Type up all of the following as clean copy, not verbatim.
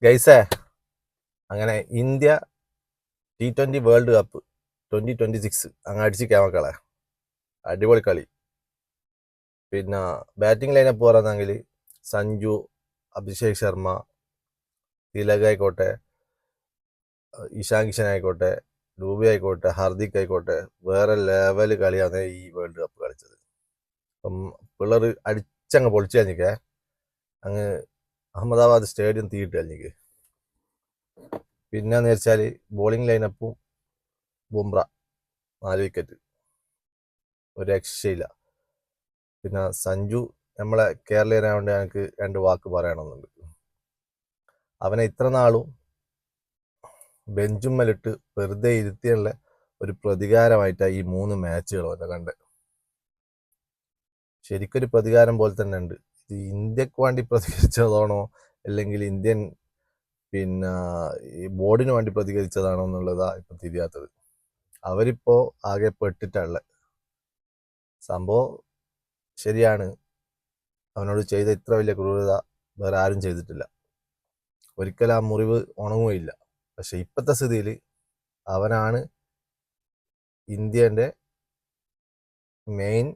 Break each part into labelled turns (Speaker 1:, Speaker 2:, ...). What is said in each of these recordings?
Speaker 1: ഗൈസേ, അങ്ങനെ India T20 world cup 2026 അങ്ങ് അടിച്ചിരിക്കാൻ മക്കളെ. അടിപൊളി കളി. പിന്നെ ബാറ്റിംഗ് ലൈനപ്പ് പറയുന്നെങ്കിൽ സഞ്ജു, അഭിഷേക് ശർമ്മ, തിലക് ആയിക്കോട്ടെ, ഇഷാൻ കിഷൻ ആയിക്കോട്ടെ, ഡൂബി ആയിക്കോട്ടെ, ഹർദിക് ആയിക്കോട്ടെ, വേറെ ലെവൽ കളിയാണ് ഈ വേൾഡ് കപ്പ് കളിച്ചത്. അപ്പം പിള്ളേർ അടിച്ചങ്ങ് പൊളിച്ചു കഴിഞ്ഞിക്കേ. അങ്ങ് അഹമ്മദാബാദ് സ്റ്റേഡിയം തീയിട്ട് കഴിഞ്ഞിക്ക്. പിന്നെന്ന് വെച്ചാൽ ബോളിംഗ് ലൈനപ്പും ബുംറ 4 വിക്കറ്റ്, ഒരു രക്ഷയില്ല. പിന്നെ സഞ്ജു നമ്മളെ കേരളീയനായതുകൊണ്ട് ഞങ്ങൾക്ക് 2 വാക്ക് പറയണമെന്നുണ്ട്. അവനെ ഇത്ര നാളും ബെഞ്ചുമ്മലിട്ട് വെറുതെ ഇരുത്തിയുള്ള ഒരു പ്രതികാരമായിട്ടാണ് ഈ 3 മാച്ചുകൾ അവനെ കണ്ടത്. ശരിക്കൊരു പ്രതികാരം പോലെ തന്നെ ഉണ്ട്. ഇത് ഇന്ത്യക്ക് വേണ്ടി പ്രതികരിച്ചതാണോ അല്ലെങ്കിൽ ഇന്ത്യൻ പിന്നെ ഈ ബോർഡിന് വേണ്ടി പ്രതികരിച്ചതാണോ എന്നുള്ളതാ ഇപ്പം തിരിയാത്തത്. അവരിപ്പോ ആകെ പെട്ടിട്ടുള്ള സംഭവം ശരിയാണ്. അവനോട് ചെയ്ത ഇത്ര വലിയ ക്രൂരത വേറെ ആരും ചെയ്തിട്ടില്ല. ഒരിക്കലും ആ മുറിവ് ഉണങ്ങുകയില്ല. പക്ഷെ ഇപ്പോഴത്തെ സ്ഥിതിയിൽ അവനാണ് ഇന്ത്യൻ്റെ മെയിൻ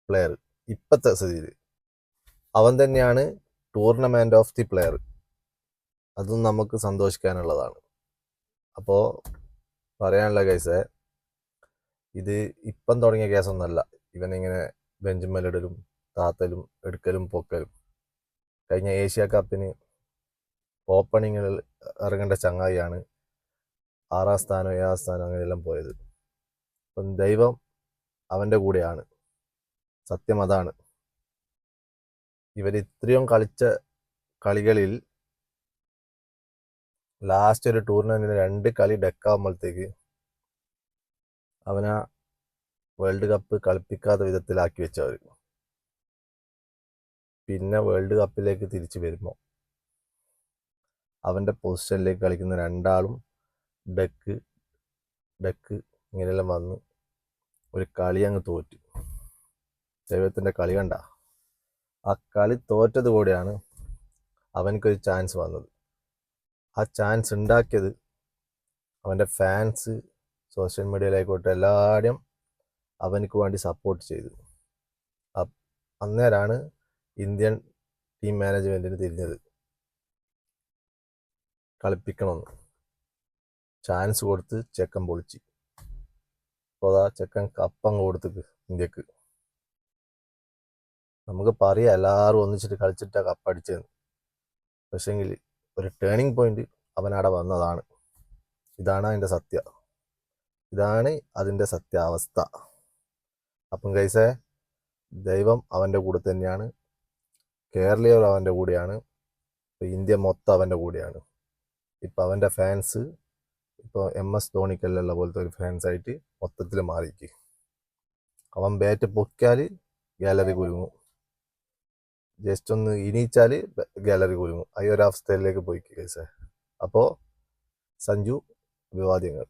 Speaker 1: പ്ലെയർ. ഇപ്പോഴത്തെ സ്ഥിതിയിൽ അവൻ തന്നെയാണ് ടൂർണമെന്റ് ഓഫ് ദി പ്ലെയർ. അതും നമുക്ക് സന്തോഷിക്കാനുള്ളതാണ്. അപ്പോൾ പറയാനുള്ള കേസ്, ഇത് ഇപ്പം തുടങ്ങിയ കേസൊന്നല്ല. ഇവനിങ്ങനെ ബെഞ്ചുമ്മലിടലും താത്തലും എടുക്കലും പൊക്കലും. കഴിഞ്ഞ ഏഷ്യ കപ്പിന് ഓപ്പണിങ്ങിൽ ഇറങ്ങേണ്ട ചങ്ങായിയാണ് 6ാം സ്ഥാനം 7ാം സ്ഥാനം അങ്ങനെയെല്ലാം പോയത്. അപ്പം ദൈവം അവൻ്റെ കൂടെയാണ്. സത്യം അതാണ്. ഇവർ ഇത്രയും കളിച്ച കളികളിൽ ലാസ്റ്റ് ഒരു ടൂർണമെന്റിന് 2 കളി ഡെക്കാവുമ്പോഴത്തേക്ക് അവനാ വേൾഡ് കപ്പ് കളിപ്പിക്കാത്ത വിധത്തിലാക്കി വെച്ചവർ. പിന്നെ വേൾഡ് കപ്പിലേക്ക് തിരിച്ചു വരുമ്പോൾ അവൻ്റെ പൊസിഷനിലേക്ക് കളിക്കുന്ന 2 ആളും ഡെക്ക് ഇങ്ങനെയെല്ലാം വന്ന് ഒരു കളി അങ്ങ് തോറ്റു. ദൈവത്തിൻ്റെ കളി കണ്ട. ആ കളി തോറ്റത് കൂടെയാണ് അവനക്കൊരു ചാൻസ് വന്നത്. ആ ചാൻസ് ഉണ്ടാക്കിയത് അവൻ്റെ ഫാൻസ് സോഷ്യൽ മീഡിയയിലായിക്കോട്ടെ എല്ലാവരും അവനക്ക് വേണ്ടി സപ്പോർട്ട് ചെയ്തു. അന്നേരമാണ് ഇന്ത്യൻ ടീം മാനേജ്മെൻറ്റിന് തിരിഞ്ഞത്. കളിപ്പിക്കണമെന്ന് ചാൻസ് കൊടുത്ത് ചെക്കൻ പൊളിച്ച്. അപ്പോൾ അതാ ചെക്കൻ കപ്പങ്ങ് കൊടുത്ത് ഇന്ത്യക്ക്. നമുക്ക് പറയാം എല്ലാവരും ഒന്നിച്ചിട്ട് കളിച്ചിട്ടാണ് കപ്പടിച്ചതെന്ന്. പക്ഷേങ്കിൽ ഒരു ടേണിംഗ് പോയിന്റ് അവനവിടെ വന്നതാണ്. ഇതാണ് അതിൻ്റെ സത്യം. ഇതാണ് അതിൻ്റെ സത്യാവസ്ഥ. അപ്പം ഗൈസേ, ദൈവം അവൻ്റെ കൂടെ തന്നെയാണ്. കേരളീയർ അവൻ്റെ കൂടെയാണ്. ഇന്ത്യ മൊത്തം അവൻ്റെ കൂടെയാണ്. ഇപ്പം അവൻ്റെ ഫാൻസ് ഇപ്പോൾ MS ധോണിക്കല്ലുള്ള പോലത്തെ ഒരു ഫാൻസായിട്ട് മൊത്തത്തിൽ മാറിയിരിക്കും. അവൻ ബാറ്റ് പൊക്കിയാൽ ഗാലറി കുലുങ്ങും, ജസ്റ്റ് ഒന്ന് ഇനിയിച്ചാൽ ഗാലറി കുലുങ്ങും. ആ ഒരു അവസ്ഥയിലേക്ക് പോയി ഗൈസേ. അപ്പോൾ സഞ്ജു, അഭിവാദ്യങ്ങൾ.